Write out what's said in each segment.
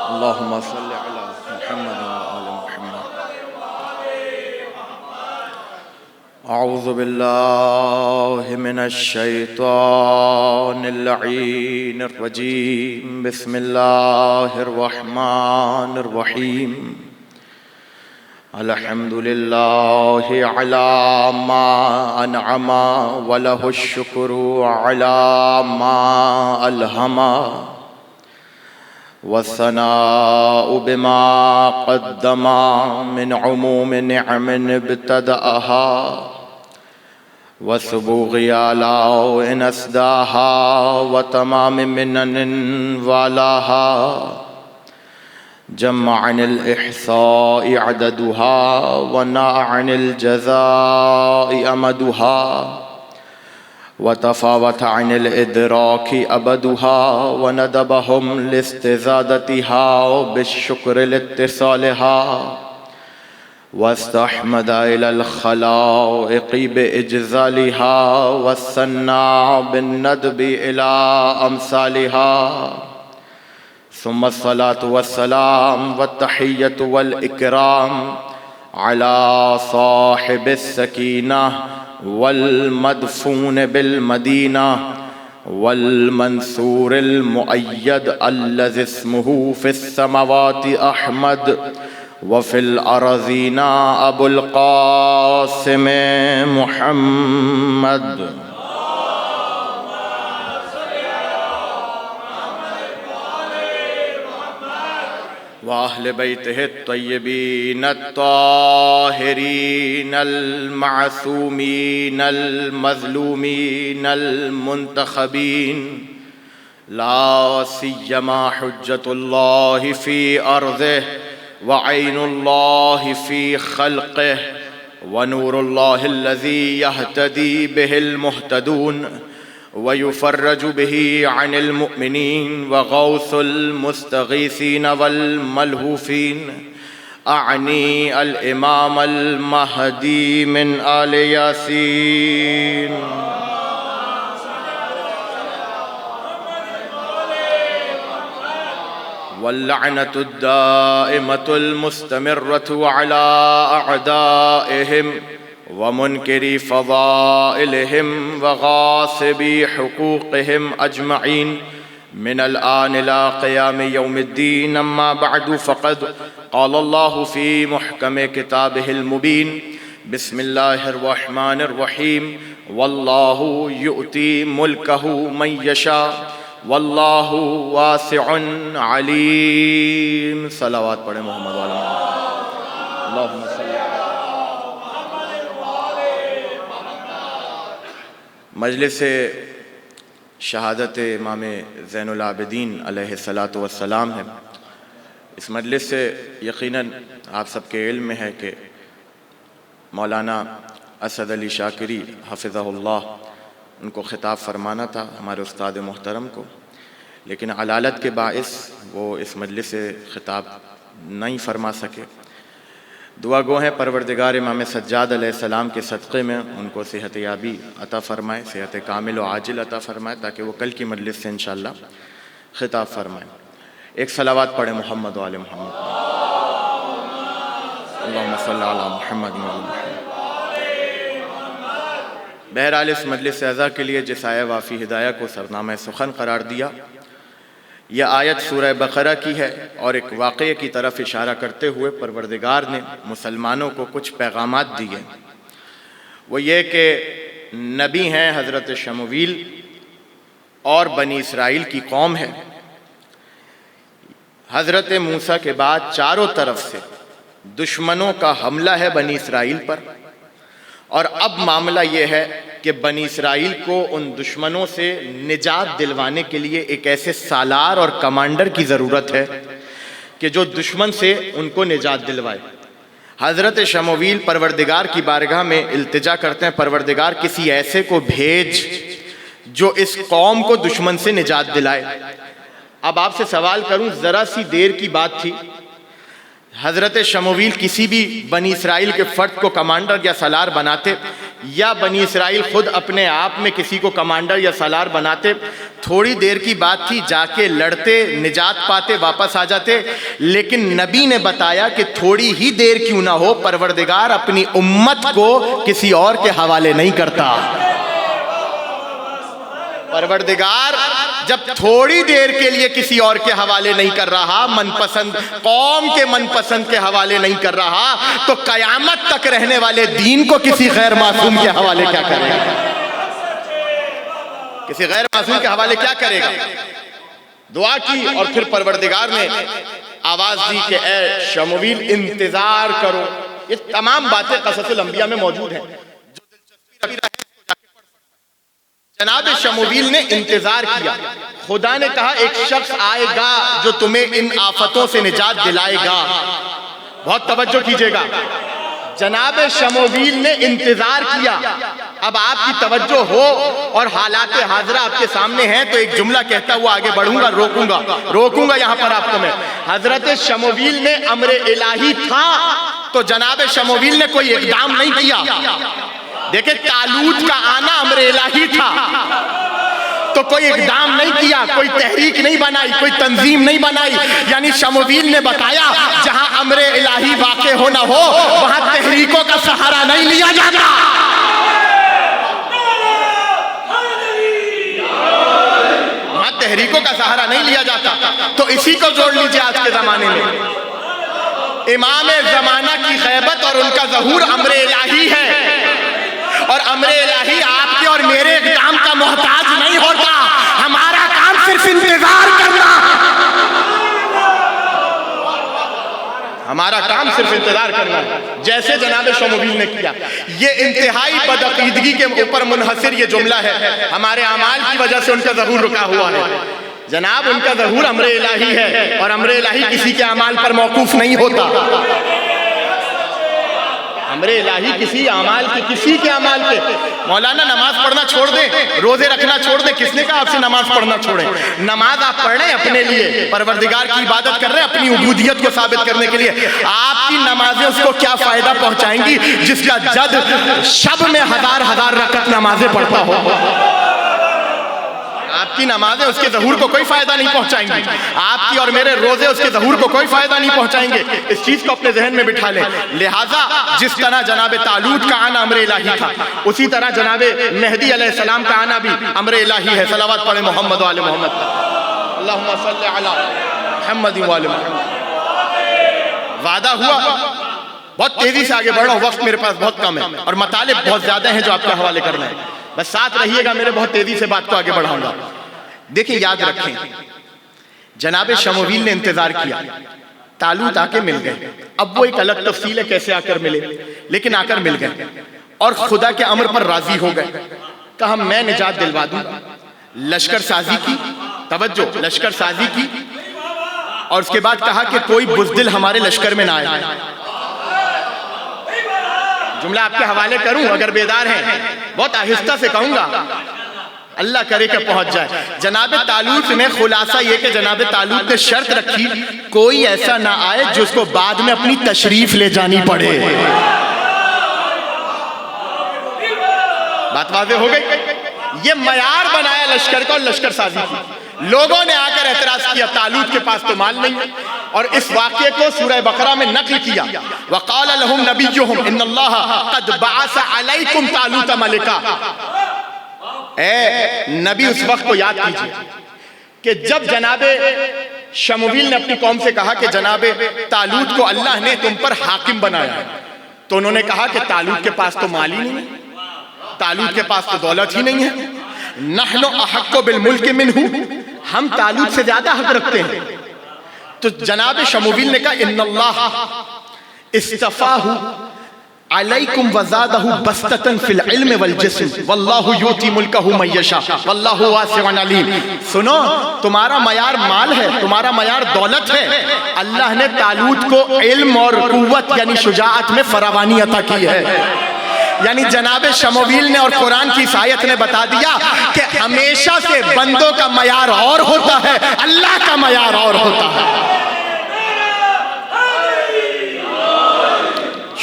अल्लाहुम्मा सल्लि अला मुहम्मद व आलि मुहम्मद। अऊज़ु बिल्लाहि मिनश शैतानिर लईनिर रजीम। बिस्मिल्लाहिर रहमानिर रहीम। अल्हम्दुलिल्लाहि अला मा अनअमा व लहुश शुक्रू अला मा अलहमा वस्सनाउ बिमा क़द्दमा मिन उमूम निअमिन इब्तदअहा वसुबूग़ि आलाउ इन अस्दाहा व तमाम मिननिन वालाहा जम्अनिल इहसाइ अददुहा व नाअनिल जज़ाइ अमदुहा व तफ़ावत अनिल इदराकी अबदुहा व नदबहुम लिस्तिज़ादतिहा बिश्शुक्रि लित्तिसालिहा वस्तहमदा इलल खलाइक़ि बिइज्ज़ालिहा वस्सन्ना बिन्नदबि इला अम्सालिहा सुम्मस्सलातु वस्सलाम वत्तहिय्यतु वल इकराम अला साहिबिस सकीना वल मदफून बिल मदीना वल मंसूरिल मुअय्यद अल्लज़ी इस्मुहु फिस समावाति अहमद व फिल अरज़ीना अबुल क़ासिम मुहम्मद। व अहले बैतिहि त्वय्यबीन त्ताहिरीन अल-मासूमीन अल-मज़लूमीन अल-मुंतखबीन ला सिय्यमा हुज्जतुल्लाहि फ़ी अर्ज़िहि व ऐनुल्लाहि फ़ी ख़ल्क़िहि व नूरुल्लाहि अल्लज़ी यहतदी बिहिल मुहतदून व युफ़र्रजु बिही अनिल मुअमिनीन व गौसुल मुस्तगीसीन वल मलहूफ़ीन अअनी अल इमाम अल महदी मिन आले यासीन। वल्लअनतु दाइमतुल मुस्तमिर्रतु अला अअदाइहिम व मुनकिरी फ़ज़ाइलिहिम व गासिबी हुकूक़िहिम अजमईन मिनल आन इला क़ियाम यौमिद्दीन। अम्मा बअदु फ़क़द क़ाल अल्लाहु फ़ी मुहकम किताबिहिल मुबीन। बिस्मिल्लाहिर रहमानिर रहीम। वल्लाहु युअती मुल्कहु मन यशा वल्लाहु वासिउन अलीम। सलावत पढ़े मोहम्मद वाले अल्लाहुम्मा सल्लि। मजलिस शहादत इमाम ज़ैनुल आबिदीन अलैहिस्सलातु वस्सलाम है। इस मजलिस से यकीनन आप सबके इल्म में है कि मौलाना असद अली शाकिरी हफ़िज़हुल्लाह उनको ख़िताब फरमाना था हमारे उस्ताद मोहतरम को, लेकिन अलालत के बाइस वो इस मजलिस से ख़िताब नहीं फरमा सके। दुआ गो हैं परवरदिगार इमाम सज्जाद अलैहिस्सलाम के सदक़े में उनको सेहत याबी अता फ़रमाए, सेहत कामिल व आजिल अता फ़रमाए, ताकि वो कल की मजलिस से इंशाअल्लाह ख़िताब फरमाएँ। एक सलावत पढ़े मोहम्मद व आले मोहम्मद। अल्लाहुम्मा सल्लि अला मुहम्मद व आले मुहम्मद। बहरहाल इस मजलिस अज़ा के लिए जिस आया वाफ़ी हिदाया को सरनामा सुखन करार दिया, यह आयत सूरह बकरा की है और एक वाक़ये की तरफ इशारा करते हुए परवरदिगार ने मुसलमानों को कुछ पैगामात दिए। वो ये कि नबी हैं हज़रत शमूएल और बनी इसराइल की कौम है। हज़रत मूसा के बाद चारों तरफ से दुश्मनों का हमला है बनी इसराइल पर, और अब मामला ये है कि बनी इसराइल को उन दुश्मनों से निजात दिलवाने के लिए एक ऐसे सालार और कमांडर की ज़रूरत है कि जो दुश्मन से उनको निजात दिलवाए। हज़रत शमूएल परवरदिगार की बारगाह में इल्तिजा करते हैं, परवरदिगार किसी ऐसे को भेज जो इस कौम को दुश्मन से निजात दिलाए। अब आपसे सवाल करूं, ज़रा सी देर की बात थी, हज़रत शमूएल किसी भी बनी इसराइल के फ़र्द को कमांडर या सलार बनाते, या बनी इसराइल खुद अपने आप में किसी को कमांडर या सलार बनाते। थोड़ी देर की बात थी, जाके लड़ते, निजात पाते, वापस आ जाते। लेकिन नबी ने बताया कि थोड़ी ही देर क्यों ना हो, परवरदिगार अपनी उम्मत को किसी और के हवाले नहीं करता। परवरदिगार जब थोड़ी देर के लिए किसी और के हवाले नहीं कर रहा, मनपसंद कौम के मनपसंद के हवाले नहीं कर रहा, तो कयामत तक रहने वाले दीन को किसी गैर मासूम के हवाले क्या करेगा? किसी गैर मासूम के हवाले क्या करेगा? दुआ की और फिर परवरदिगार ने आवाज दी कि ए शमूएल इंतजार करो। ये तमाम बातें क़ससुल अंबिया में मौजूद हैं। जनाब शमूएल ने इंतजार किया। खुदा ने कहा एक शख्स आएगा जो तुम्हें इन आफतों से निजात दिलाएगा। बहुत तवज्जो कीजिएगा। जनाब शमूएल ने इंतजार किया। अब आपकी तवज्जो हो और हालात हाजरा आपके सामने हैं तो एक जुमला कहता हुआ आगे बढ़ूंगा, रोकूंगा यहां पर आपको मैं। हजरत शमूएल ने अम्र इलाही था तो जनाब शमूएल ने कोई इक़दाम नहीं किया। देखिए, तालूत का आना अम्र इलाही था तो कोई इक़दाम नहीं किया, कोई तहरीक नहीं बनाई, कोई तंजीम नहीं बनाई। यानी शमूएल ने बताया जहां अम्र इलाही वाक़े हो ना हो वहां तहरीकों का सहारा नहीं लिया जाता। वहां तहरीकों का सहारा नहीं लिया जाता। तो इसी को जोड़ लीजिए आज के जमाने में इमाम जमाना की ग़ैबत और उनका ज़हूर अम्र इलाही है। और अम्र इलाही आपके और मेरे इक़दाम का मोहताज नहीं होता। हमारा काम सिर्फ इंतजार करना, हमारा काम सिर्फ इंतजार करना है, जैसे जनाब शमूएल ने किया। ये इंतहाई बदअकीदगी के ऊपर मुनहसिर ये जुमला है। हमारे अमाल की वजह से उनका ज़हूर रुका हुआ है। जनाब उनका ज़हूर अम्र इलाही है और अम्र इलाही किसी के अमाल पर मौकूफ नहीं होता। अम्रे इलाही किसी अमाल के, किसी के अमाल पे। मौलाना नमाज पढ़ना छोड़ दें, रोजे रखना छोड़ दें, किसने कहा आपसे नमाज पढ़ना छोड़ें? नमाज आप पढ़ रहे हैं अपने लिए, परवरदिगार की इबादत कर रहे हैं अपनी उबूदियत को साबित करने के लिए। आपकी नमाजें उसको क्या फायदा पहुंचाएंगी जिसका जद शब में हजार रकत नमाजें पढ़ता हो? आपकी नमाजें उसके ज़हूर को कोई फायदा नहीं पहुंचाएंगी। आपकी और मेरे रोजे उसके ज़हूर को कोई फायदा नहीं पहुंचाएंगे। इस चीज को अपने जहन में बिठा लें। लिहाजा जिस तरह जनाब तालूत का आना अम्र इलाही था, उसी तरह जनाब मेहदी अलैहिस्सलाम का आना भी अम्र इलाही है। सलावत पढ़े मोहम्मद वाले मोहम्मद, अल्लाहुम्मा सल्ली अला मुहम्मद वाले मोहम्मद। वादा हुआ, बहुत तेजी से आगे बढ़ रहा हूं, वक्त मेरे पास बहुत कम है और मतालिब बहुत ज्यादा हैं जो आपके हवाले करना है। बस साथ रहिएगा मेरे, बहुत तेजी से बात को आगे बढ़ाऊंगा। देखिए, याद रखें, जनाब शमूएल ने इंतजार किया, तालूत आके मिल गए। अब वो एक अलग तफसील है कैसे आकर मिले, लेकिन आकर मिल गए और खुदा के अमर पर राजी हो गए। कहा मैं निजात दिलवा दूंगा। लश्कर साजी की, तवज्जो, लश्कर साजी की। और उसके बाद कहा कि कोई बुज़दिल हमारे लश्कर में ना आए। जुमला आपके हवाले करूं, अगर बेदार हैं, बहुत आहिस्ता से कहूंगा, अल्लाह करे कि पहुंच जाए। जनाब तालूत ने खुलासा ये कि जनाब तालूत ने शर्त रखी कोई ऐसा ना आए जिसको बाद में अपनी तशरीफ ले जानी पड़े। बात वाज़ेह हो गई। ये मयार बनाया लश्कर का और लश्कर साजी की। लोगों ने आकर एतराज किया तालूत के पास तो माल नहीं है, और इस वाक़े को सूरह बकरा में नक़ल किया। वक़ाल लहुम नबियुहुम इन्नल्लाह क़द बअस अलैकुम तालूत मलिका। ए नबी, उस वक्त को याद कीजिए कि जब जनाबे शमूएल ने अपनी कौम से कहा कि जनाबे तालूत को अल्लाह ने तुम पर हाकिम बनाया है, तो उन्होंने कहा कि तालूत के पास तो माल ही नहीं है, तालूत के पास तो दौलत ही नहीं है। नहनु अहक्कु बिल मुल्क मिन्हु, हम तालूत से ज्यादा हक रखते हैं। तो जनाब शमूएल ने कहा इन्नल्लाह इस्तफ़ाहु अलैकुम वज़ादहु बस्ततन फिल इल्म वल जिस्म वल्लाहु युती मुल्कहु मन यशा वल्लाहु वासिउन अलीम। सुनो, तुम्हारा मयार माल है, तुम्हारा मयार दौलत है। अल्लाह ने तालूत को इल्म और कुव्वत यानी शुजाअत में फरावानी अता की है। यानी जनाब शमूएल ने और कुरान की आयत ने बता दिया कि हमेशा से बंदों का मयार और होता है, अल्लाह का मयार और होता है।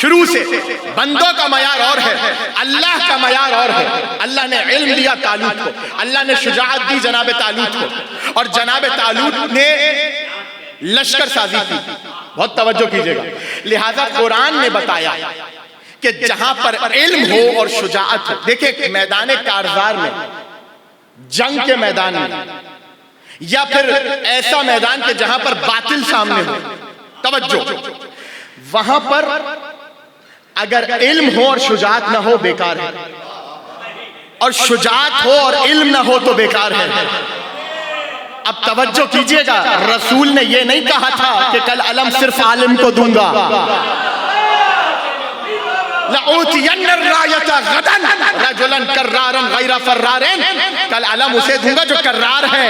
शुरू से बंदों का मयार और है, अल्लाह का मयार और है। अल्लाह ने इल्म दिया तालूत को, अल्लाह ने शुजाअत दी जनाब तालूत को, और जनाब तालूत ने लश्कर साजी की। बहुत तवज्जो कीजिएगा। लिहाजा कुरान ने बताया कि जहां पर इल्म हो और शुजाअत हो, देखिए मैदान कारज़ार में, जंग के मैदान में, या फिर ऐसा मैदान के जहां पर बातिल सामने हो, तवज्जो, वहां पर अगर इल्म हो और शुजाअत ना हो बेकार है, और शुजाअत हो और इल्म ना हो तो बेकार है। अब तवज्जो कीजिएगा, रसूल ने यह नहीं कहा था कि कल अलम सिर्फ आलिम को दूंगा, कल अलम उसे दूंगा जो कर्रार है,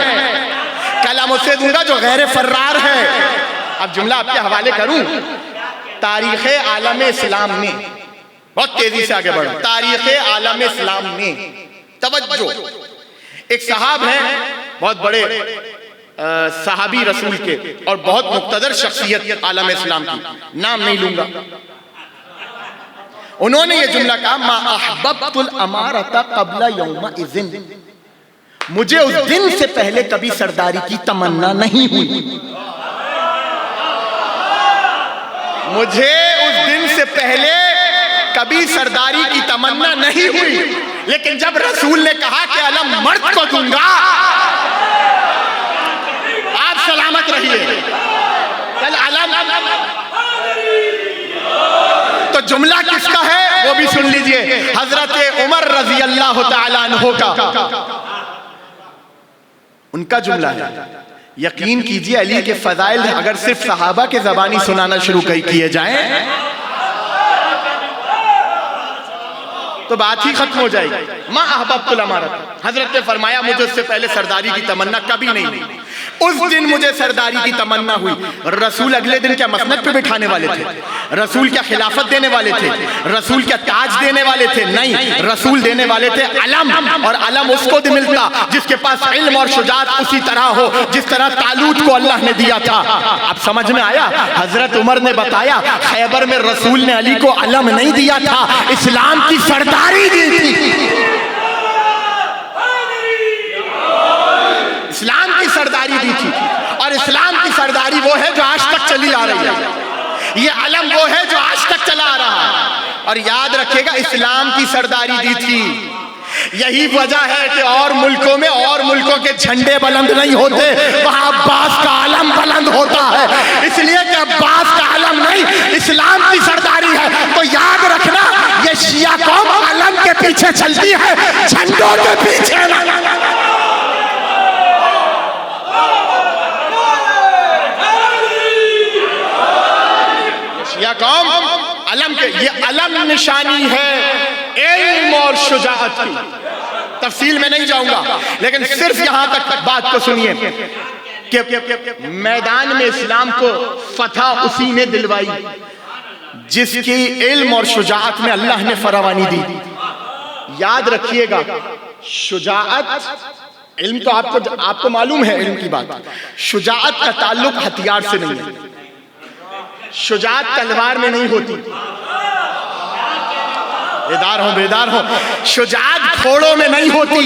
कल अलम उसे दूंगा जो गैर फर्रार है। अब जुमला आपके हवाले करूं, तारीख़ आलम इस्लाम में, बहुत तेजी से आगे बढ़ो, तारीख़ आलम इस्लाम में तवज्जो, एक साहब हैं बहुत बड़े सहाबी रसूल के और बहुत मुक्तदर शख्सियत आलम इस्लाम की, नाम नहीं लूंगा। उन्होंने ये जुमला कहा, मा अहबब्तुल अमारता क़ब्ला यौमइज़िन, मुझे उस दिन से पहले कभी सरदारी की तमन्ना नहीं हुई, मुझे उस दिन से पहले कभी सरदारी की तमन्ना नहीं हुई, लेकिन जब रसूल ने कहा कि अलम मर्द को दूंगा, आप सलामत रहिए, कल अलम, तो जुमला किसका है वो भी सुन लीजिए, हजरत उमर रजी अल्लाह तआला अन्हु का, उनका जुमला है। यकीन कीजिए अली के फजाइल अगर सिर्फ सहाबा के ज़बानी सुनाना शुरू किए जाएं तो बात ही खत्म हो जाएगी। माँ अहबब्तुल अमारत, हजरत ने फरमाया मुझे उससे पहले सरदारी की तमन्ना कभी नहीं हुई, उस दिन मुझे सरदारी की तमन्ना हुई। रसूल अगले दिन क्या मसनद पे बिठाने वाले थे? रसूल क्या खिलाफत देने वाले थे? रसूल क्या ताज देने वाले थे? नहीं, रसूल देने वाले थे अलम, और अलम उसको मिलता जिसके पास इल्म और शुजाअत उसी तरह हो जिस तरह तालूत को अल्लाह ने दिया था। अब समझ में आया? हजरत उमर ने बताया खैबर में रसूल ने अली को अलम नहीं दिया था, इस्लाम की सरदारी दी थी, इस्लाम की सरदारी दी थी। और इस्लाम की सरदारी वो है जो आज तक चली आ रही है, ये अलम वो है जो आज तक चला आ रहा है। और याद रखिएगा इस्लाम की सरदारी दी थी, यही वजह है कि और मुल्कों में और मुल्कों के झंडे बुलंद नहीं होते, वहां अब्बास का अलम बुलंद होता है, इसलिए कि अब्बास का अलम नहीं इस्लाम की सरदारी है। तो याद रखना ये शिया कौम अलम के पीछे चलती है, झंडों के पीछे नहीं। शिया कौम अलम के, ये अलम निशानी है इल्म और शुजाअत की। तफसील में नहीं जाऊंगा, लेकिन सिर्फ यहां तक बात को सुनिए कि मैदान में इस्लाम को फतह उसी ने दिलवाई जिसकी इल्म और शुजाअत में अल्लाह ने फरावानी दी। याद रखिएगा शुजाअत, इल्म तो आपको मालूम है इल्म की बात, शुजाअत का ताल्लुक हथियार से नहीं है, शुजाअत तलवार में नहीं होती, बेदार हो, शुजाअत घोड़ों में नहीं होती।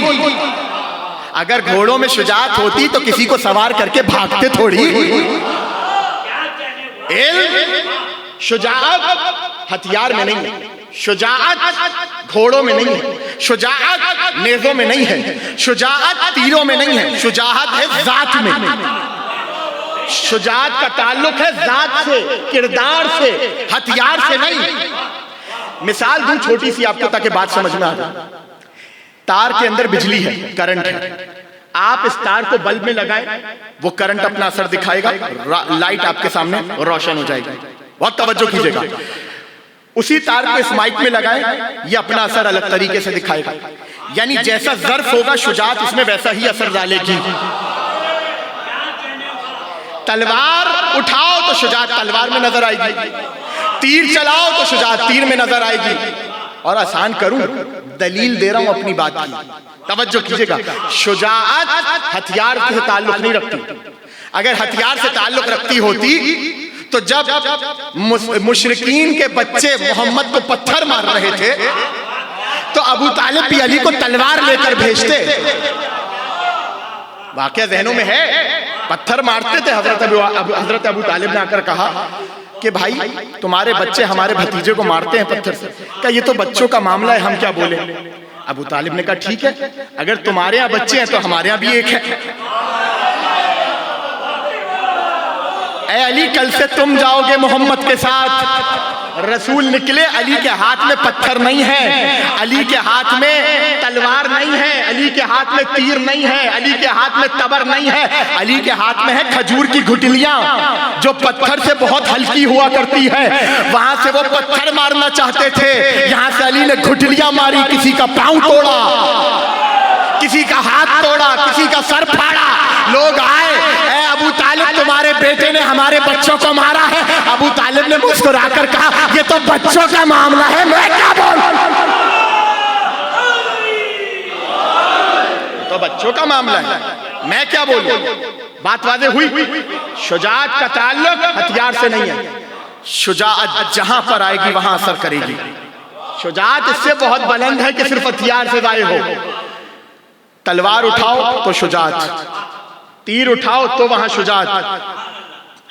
अगर घोड़ों में शुजाअत होती तो किसी को सवार करके भागते थोड़ी। शुजाअत हथियार में नहीं है, शुजाअत घोड़ों में नहीं है, शुजाअत नेज़ों में नहीं है, शुजाअत तीरों में नहीं है, शुजाअत है जात में। शुजाअत का ताल्लुक है जात से, किरदार से, हथियार से नहीं। मिसाल दूं छोटी सी आपको ताकि बात समझ में आ जाए। तार के अंदर बिजली है, करंट है, आप इस तार को बल्ब में लगाएं, वो करंट अपना असर दिखाएगा, लाइट आपके सामने रोशन हो जाएगी। बहुत तवज्जो कीजिएगा। उसी तार को इस माइक में लगाएं, ये अपना असर अलग तरीके से दिखाएगा। यानी जैसा ज़र्फ होगा शुजाअत उसमें वैसा ही असर डालेगी। तलवार उठाओ तो शुजाअत तलवार में नजर आएगी, तीर चलाओ तो शुजाअत तीर में नजर आएगी। और आसान करूं, दलील दे रहा हूं अपनी बात की, तवज्जो कीजिएगा। शुजाअत हथियार से ताल्लुक नहीं रखती। अगर हथियार से ताल्लुक रखती होती तो जब मुशरिकीन के बच्चे मोहम्मद को पत्थर मार रहे थे तो अबू तालिब भी अली को तलवार लेकर भेजते। वाकया ज़हनों में है, पत्थर मारते थे। हजरत अबू तालिब ने आकर कहा कि भाई तुम्हारे बच्चे हमारे भतीजे को मारते हैं पत्थर से। क्या ये तो बच्चों का मामला है, हम क्या बोले। अबू तालिब ने कहा ठीक है, अगर तुम्हारे यहाँ बच्चे हैं तो हमारे यहाँ भी एक है। ऐ अली, कल से तुम जाओगे मोहम्मद के साथ। रसूल निकले, अली के हाथ में पत्थर नहीं है, अली के हाथ में तलवार नहीं है, अली के हाथ में तीर नहीं है, अली के हाथ में तबर नहीं है, अली के हाथ में है खजूर की गुठलियां जो पत्थर से बहुत हल्की हुआ करती है। वहां से वो पत्थर मारना चाहते थे, यहां से अली ने गुठलियां मारी, किसी का पांव तोड़ा, किसी का हाथ तोड़ा, किसी का सर फाड़ा। लोग आए, ऐ अबू तालिब तुम्हारे बेटे ने हमारे बच्चों को मारा है। अबू तालिब ने मुस्कुराकर कहा ये तो बच्चों का मामला है, मैं क्या बोलूं। तो बच्चों का मामला है, मैं क्या बोलूं। बात वाज़ेह हुई। शुजाअत का ताल्लुक हथियार से नहीं है। शुजाअत जहां पर आएगी वहां असर करेगी। शुजाअत इससे बहुत बुलंद है कि सिर्फ हथियार से ज़ाहिर हो। तलवार उठाओ तो शुजाअत, तीर उठाओ तो वहां शुजाअत,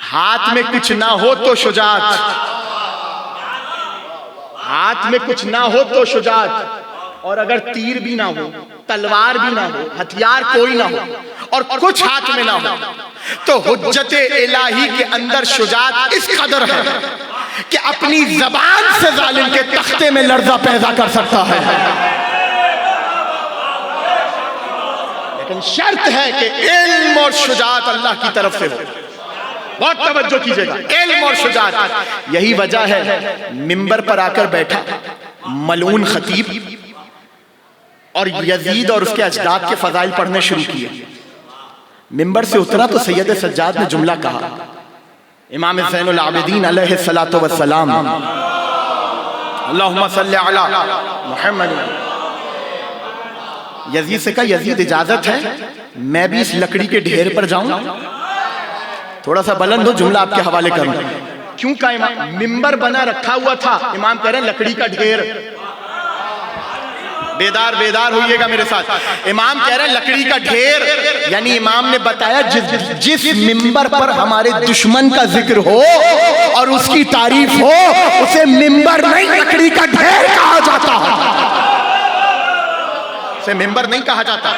हाथ में कुछ ना हो तो शुजाअत, हाथ में कुछ ना हो तो शुजाअत। और अगर तीर भी ना हो, तलवार भी ना हो, हथियार कोई ना हो और कुछ हाथ में ना हो, तो हुज्जते इलाही के अंदर शुजाअत इस कदर है कि अपनी जबान से जालिम के तख्ते में लर्जा पैदा कर सकता है। लेकिन शर्त है कि इल्म और शुजाअत अल्लाह की तरफ से हो। बहुत तवज्जो कीजिएगा, इल्म और शुजाअत। यही वजह है मिंबर पर आकर बैठा मलऊन खतीब और यजीद और उसके अजदाद के फजाइल पढ़ने शुरू किए। मिंबर से उतरा तो सैयद सज्जाद ने जुमला कहा, इमाम ज़ैनुल आबिदीन अलैहिस्सलातु वस्सलाम, अल्लाहुम्मा सल्ली अला मुहम्मद। यजीद से कहा, यजीद इजाजत है मैं भी इस लकड़ी के ढेर पर जाऊं? थोड़ा सा बुलंद हो, जुमला आपके हवाले करूं। क्यों का इमाम मिंबर बना रखा हुआ था, इमाम कह रहे हैं लकड़ी का ढेर। बेदार बेदार होइएगा मेरे साथ। इमाम कह रहे हैं लकड़ी का ढेर, यानी इमाम ने बताया जिस मिंबर पर हमारे दुश्मन का जिक्र हो और उसकी तारीफ हो, उसे मिंबर नहीं लकड़ी का ढेर कहा जाता है। उसे मिंबर नहीं कहा जाता,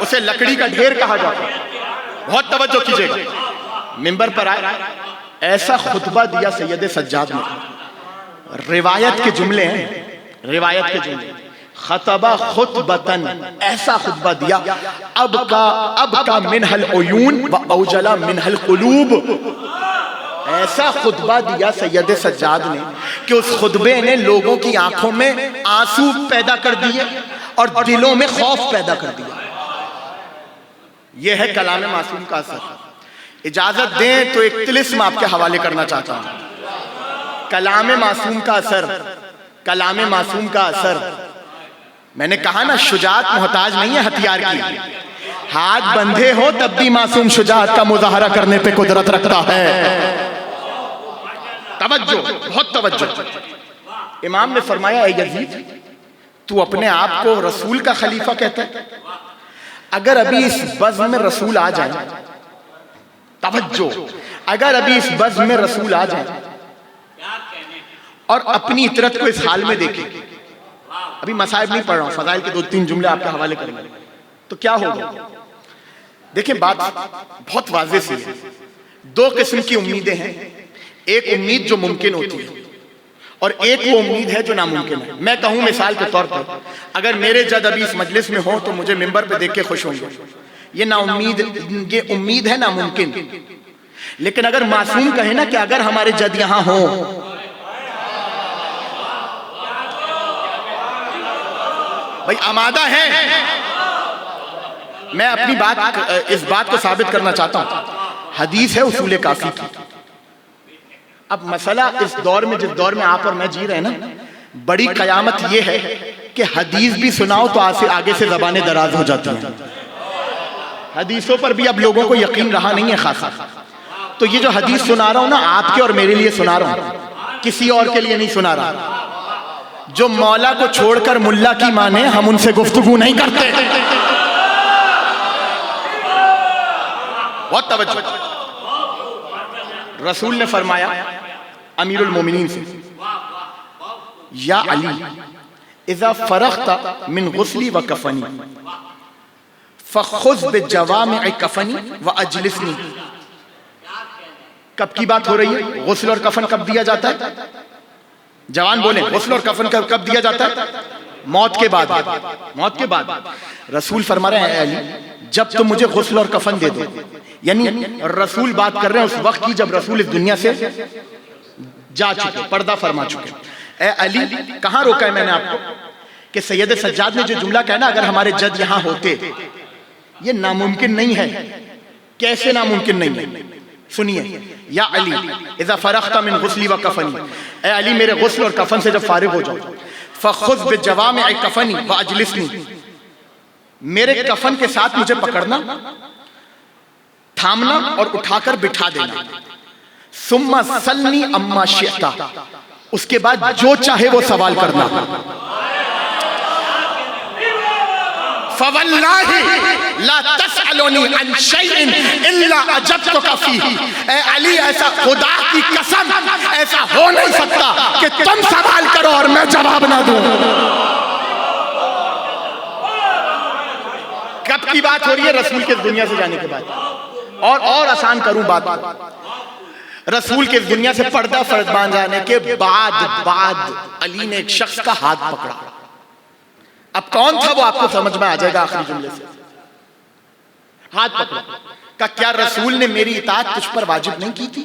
उसे लकड़ी का ढेर कहा जाता। बहुत तवज्जो कीजिएगा। मिंबर पर आए, ऐसा खुतबा दिया सैयद सज्जाद ने। रिवायत के जुमले हैं, रिवायत के जुमले। खतबा खुतबतन, ऐसा खुतबा दिया, अब का मिनहल उयून व औजला मिनहल कुलूब। ऐसा खुतबा दिया सैयद सज्जाद ने कि उस खुतबे ने लोगों की आंखों में आंसू पैदा कर दिए और दिलों में खौफ पैदा कर दिया। यह है कलाम मासूम का असर। इजाजत दें तो एक तिलिस्म आपके हवाले करना चाहता हूं। कलाम मासूम का असर, कलाम मासूम का असर। मैंने कहा ना, शुजाअत मोहताज नहीं है हथियार की। हाथ बंधे हो तब भी मासूम शुजाअत का मुजाहरा करने पे कुदरत रखता है। तवज्जो, बहुत तवज्जो। इमाम ने फरमाया, ऐ यजीद, तू अपने आप को रसूल का खलीफा कहता है? अगर अभी इस बज़्म में रसूल आ जाए, तवज्जो, अगर अभी इस बज़्म में रसूल आ जाए और अपनी इतरत को इस हाल में देखे, अभी मसाइब नहीं पढ़ रहा हूं, फज़ाइल के 2-3 जुमले आपके हवाले करेंगे, तो क्या होगा? देखिए, बात बहुत वाज़ेह सी है। 2 किस्म की उम्मीदें हैं। एक उम्मीद जो मुमकिन होती है और एक वो उम्मीद है जो नामुमकिन है। मैं कहूं मिसाल के तौर पर, अगर मेरे जद अभी इस मजलिस में हो तो मुझे मिंबर पे देख के खुश होंगे। ये नाउम्मीद, ये उम्मीद है नामुमकिन। लेकिन अगर मासूम कहे ना कि अगर हमारे जद यहां हो, भाई आमादा है। मैं अपनी बात, इस बात को साबित करना चाहता हूं। हदीस है उसूल काफी की। अब मसला इस दौर में, जिस दौर में आप और मैं जी रहे हैं ना, बड़ी कयामत यह है कि हदीस भी सुनाओ तो आगे से ज़बानें दराज हो जाती हैं। हदीसों पर भी अब लोगों को यकीन रहा नहीं है खासा। तो ये जो हदीस सुना रहा हूं ना, आपके और मेरे लिए सुना रहा हूं, किसी और के लिए नहीं सुना रहा। जो मौला को छोड़कर मुल्ला की माने, हम उनसे गुफ्तगू नहीं करते। बहुत तवज्जो। रसूल ने फरमाया अमीरुल मोमिनीन से, या अली इज़ा फरग़्ता मिन गुस्ली व कफनी फ़ख़ुज़ बिजवामिअ कफनी व अजलिसनी। कब की बात हो रही है? गुस्ल और कफन कब दिया जाता है? जवान बोले, गुस्ल और कफन कब दिया जाता है? मौत के बाद। मौत के बाद। रसूल फरमा रहे हैं अली, जब तुम मुझे गुस्ल और कफन दे दो, यानी रसूल बात कर रहे हैं उस वक्त की जब रसूल इस दुनिया से जा चुके, पर्दा फरमा चुके। ए अली, कहां रोका है मैंने आपको कि सैयद सज्जाद ने जो जुमला कहा ना, अगर हमारे जज यहां होते, ये नामुमकिन नहीं है। कैसे नामुमकिन नहीं है? सुनिए, या अली इज़ा फरग़्ता मिन गुस्ली व कफनी, ए अली मेरे गुस्ल और कफन से जब फारिग हो जाओ, फ़ख़ुज़ बिजवामिअ कफनी व अजलिसनी, मेरे कफन के साथ मुझे पकड़ना, थामना और उठाकर बिठा देना। सुम्मा सल्नी अम्मा शिअता, उसके बाद जो चाहे वो सवाल करना। फवल्लाहि ला तसअलुनी अन शैइन इल्ला अजबतुका फीही। ए अली, ऐसा खुदा की कसम, ऐसा हो नहीं सकता कि तुम सवाल करो और मैं जवाब ना दूं। कब की बात हो रही है? रसूल के दुनिया से जाने के बाद। और आसान करूं बात, रसूल के दुनिया से पर्दा फरमान जाने के बाद अली ने एक शख्स का हाथ पकड़ा। अब कौन था वो आपको समझ में आ जाएगा आखिरी जुमले से। हाथ पकड़ा का, क्या रसूल ने मेरी इताअत तुझ पर वाजिब नहीं की थी?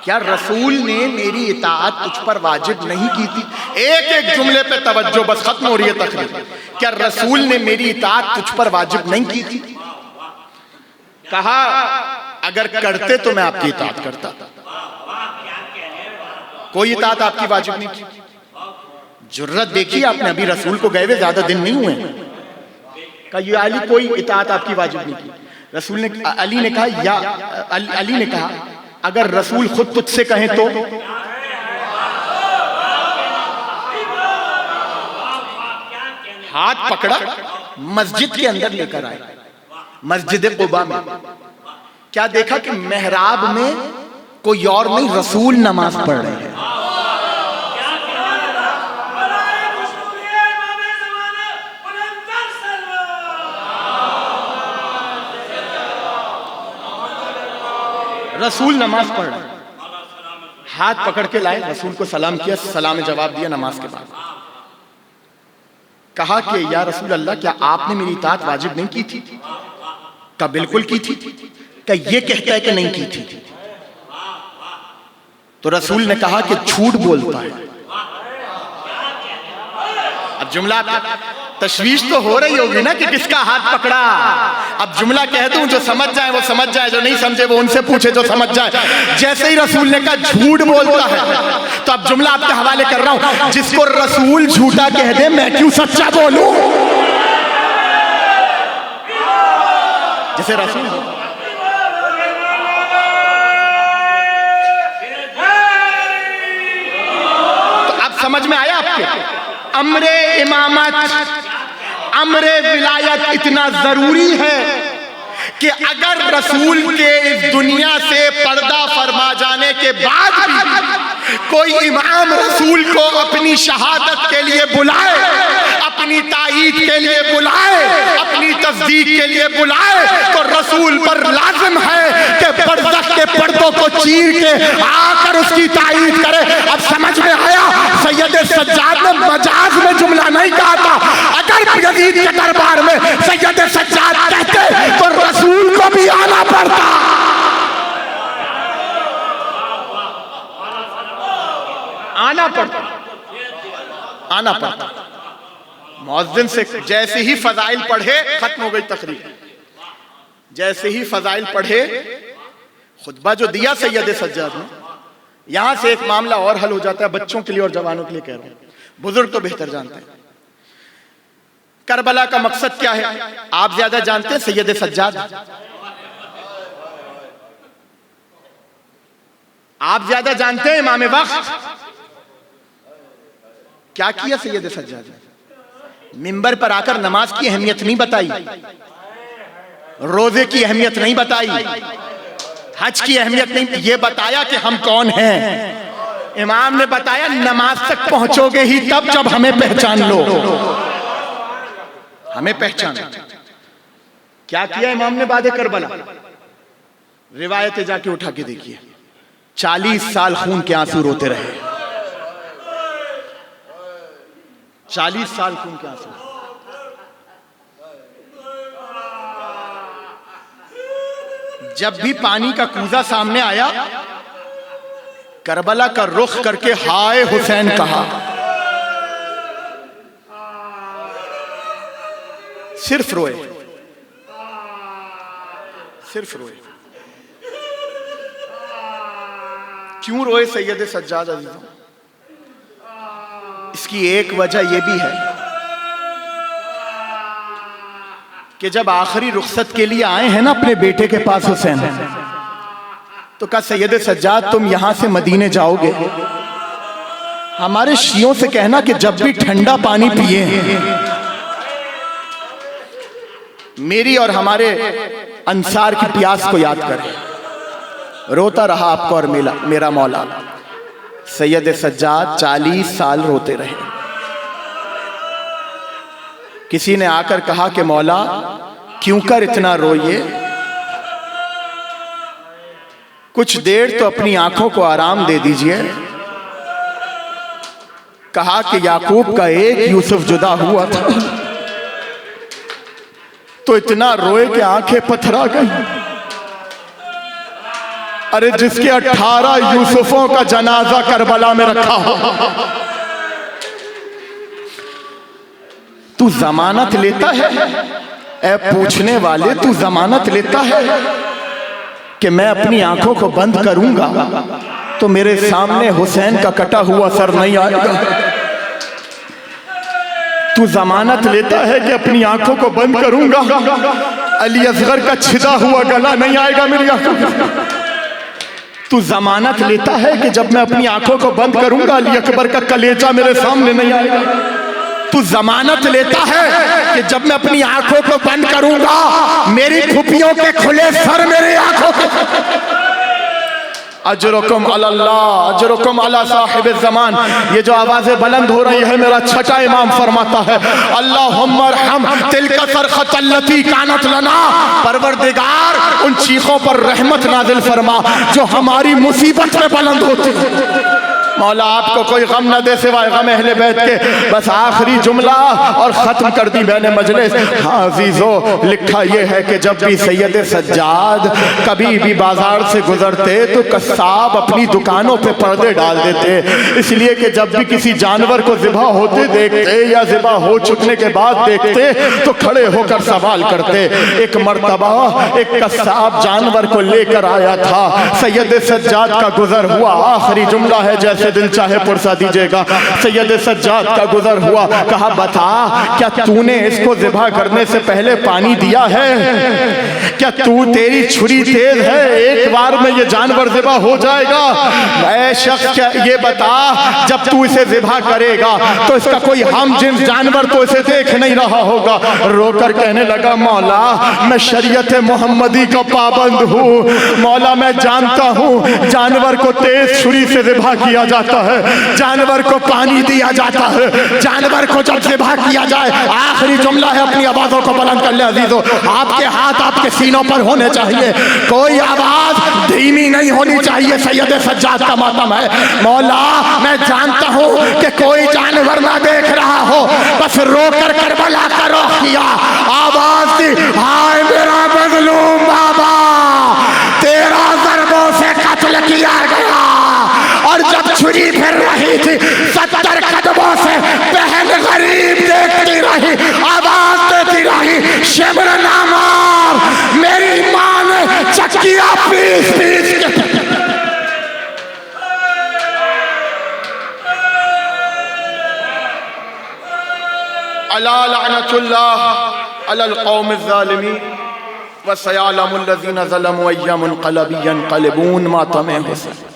क्या रसूल ने मेरी इताअत तुझ पर वाजिब नहीं की थी? एक एक जुमले पे तवज्जो, बस खत्म हो रही है तकरीर। क्या रसूल ने मेरी इताअत तुझ पर वाजिब नहीं की थी? कहा अगर करते तो मैं आपकी इताअत करता। कोई इताअत आपकी वाजिब नहीं की। जुर्रत देखिए आपने, अभी रसूल को गए हुए ज्यादा दिन नहीं हुए। कहा ये अली, कोई इताअत आपकी वाजिब नहीं की। रसूल ने, अली ने कहा, या अली ने कहा अगर रसूल खुद तुझसे कहें तो? हाथ पकड़ा, मस्जिद के अंदर लेकर आए, मस्जिद कुबा में। क्या देखा कि मेहराब में कोई और नहीं, रसूल नमाज पढ़ रहे हैं। रसूल नमाज पढ़ रहे, हाथ पकड़ के लाए, रसूल को सलाम किया, सलाम जवाब दिया नमाज के बाद। कहा कि या रसूल अल्लाह, क्या आपने मेरी इताअत वाजिब नहीं की थी? का बिल्कुल की थी। क्या ये कहता है कि नहीं की थी? तो रसूल ने कहा कि झूठ बोलता है। अब जुमला, तशवीश तो हो रही होगी ना कि किसका हाथ पकड़ा। अब जुमला कह दूं, जो समझ जाए वो समझ जाए, जो नहीं समझे वो उनसे पूछे जो समझ जाए। जैसे ही रसूल ने कहा झूठ बोलता है, तो अब जुमला आपके हवाले कर रहा हूं। जिसको रसूल झूठा कह दे, मैं क्यों सच्चा बोलूं? जैसे रसूल, तो अब समझ में आया आपके? अमरे इमामत, अमरे विलायत इतना जरूरी है कि अगर रसूल के इस दुनिया से पर्दा फरमा जाने के बाद भी कोई इमाम रसूल को अपनी शहादत के लिए बुलाए, अपनी ताईद के लिए बुलाए, अपनी तस्दीक के लिए बुलाए, तो रसूल पर लाजिम है कि बरज़ख के पर्दों को चीर के आकर उसकी ताईद करे। अब समझ में आया? सैयद सज्जाद ने मजाज में जुमला नहीं कहा था। अगर यजीद के दरबार में सैयद सज्जाद कहते तो रसूल को भी आना पड़ता। आना पड़ता। मुअज्जिन से जैसे ही फजाइल पढ़े, खत्म हो गई तकरीर। जैसे ही फजाइल पढ़े, खुतबा जो दिया सैयद सज्जाद ने, यहां से एक मामला और हल हो जाता है। बच्चों के लिए और जवानों के लिए कह रहा हूं, बुजुर्ग तो बेहतर जानते हैं। करबला का मकसद क्या है आप ज्यादा जानते हैं, सैयद सज्जाद। आप ज्यादा जानते हैं इमाम वक्त क्या किया सैयद सज्जाद ने? मिंबर पर आकर नमाज की अहमियत नहीं बताई, रोजे की अहमियत नहीं बताई, हज की अहमियत नहीं, ये बताया कि हम कौन हैं। इमाम ने बताया नमाज तक पहुंचोगे ही तब जब हमें पहचान लो, हमें पहचान। क्या किया इमाम ने बादे करबला? रिवायतें जाके उठा के देखिए, 40 साल खून के आंसू रोते रहे, 40 साल खून के आंसू। जब भी पानी का कूजा सामने आया, करबला का रुख करके हाय हुसैन कहा, सिर्फ रोए, सिर्फ रोए। क्यों रोए सैयद सज्जाद अजीजों? इसकी एक वजह यह भी है कि जब आखिरी रुखसत के लिए आए हैं ना अपने बेटे के पास हुसैन, तो कहा सैयद सज्जाद तुम यहां से मदीने जाओगे, हमारे शियों से कहना कि जब भी ठंडा पानी पिए मेरी और हमारे अंसार की प्यास को याद करें। रोता रहा आपको और मेरा मौला। सैयद सज्जाद 40 साल रोते रहे। किसी ने आकर कहा कि मौला क्यों कर इतना रोइए, कुछ देर तो अपनी आंखों को आराम दे दीजिए। कहा कि याकूब का एक यूसुफ जुदा हुआ था तो इतना रोए कि आंखें पथरा गई। अरे जिसके 18 यूसुफों का जनाजा करबला में रखा हो, तू जमानत लेता है? ऐ पूछने वाले, तू जमानत लेता है कि मैं अपनी आंखों को बंद करूंगा तो मेरे सामने हुसैन का कटा हुआ सर नहीं आएगा? तू जमानत लेता है कि अपनी आंखों को बंद करूंगा अली असगर का छिदा हुआ गला नहीं आएगा मेरी आंखों में? तू जमानत लेता है कि जब मैं अपनी आंखों को बंद करूंगा अली अकबर का कलेजा मेरे सामने नहीं आएगा? तू जमानत लेता है कि जब मैं अपनी आंखों को बंद करूंगा मेरी फुफियों के खुले सर मेरी आंखों को? अजरुकुम अल्लाह, अजरुकुम अला साहिब ज़मान। ये जो आवाज़ें बुलंद हो रही है, मेरा छठा इमाम फरमाता है अल्लाहुम्मा अरहम तिलका सरखतल्लती कानत लना। परवरदिगार उन चीखों पर रहमत नाज़िल फरमा जो हमारी मुसीबत में बुलंद होती है। मौला आपको कोई गम न दे सिवाय गम अहले बैत के। बस आखिरी जुमला और खत्म कर दी मैंने मजलिस। हाँ अजीजों, लिखा यह है कि जब भी सैयद सज्जाद कभी भी बाजार से गुजरते तो कस्साब अपनी दुकानों पे पर्दे डाल देते, इसलिए कि जब भी किसी जानवर को ज़िबा होते देखते या ज़िबा हो चुकने के बाद देखते तो खड़े होकर सवाल करते। एक मर्तबा एक कस्साब जानवर को लेकर आया था, सैयद सज्जाद का गुजर हुआ। आखिरी जुमला है, जैसे दिल चाहे पुरसा दीजिएगा। सैयद सज्जाद का गुजर हुआ, कहा बता क्या तूने इसको ज़िबा करने से पहले पानी दिया है? क्या तू तेरी छुरी तेज है, एक बार में ये जानवर ज़िबा हो जाएगा? ऐ शख्स क्या ये बता, जब तू इसे ज़िबा करेगा तो इसका कोई हम जिन्स जानवर तो इसे देख नहीं रहा होगा। रोकर कहने लगा मौला मैं शरीयत मोहम्मदी का पाबंद हूँ। मौला मैं जानता हूँ जानवर को तेज छुरी से ज़िबा किया जाता है, जानवर को पानी दिया जाता है, जानवर को जब ज़िबा किया जाए। आखिरी जुमला है, अपनी आवाज़ों को बुलंद कर ले अजीजों। आपके हाथ आपके सीनों पर होने चाहिए, कोई आवाज़ धीमी नहीं होनी चाहिए। सैयद सज्जाद का मातम है। मौला मैं जानता हूँ कि कोई जानवर ना देख रहा हो, बस रोकर करबला का रुख किया, आवाज़ दी हाय मेरा मज़लूम बाबा तेरा ज़रबों से कत्ल किया गया। और जब छुरी फिर रही थी 70 कदमों से बहन गरीब देखती रही, आवाज देती रही शिमर ना मार। मेरी मां ने चक्किया पीस पीस के अला लअनतुल्लाह अलल कौमिज़ ज़ालिमीन व सयअलमुल लज़ीना ज़लमू अय्या मुनक़लबिन यनक़लिबून मातम हुसैन।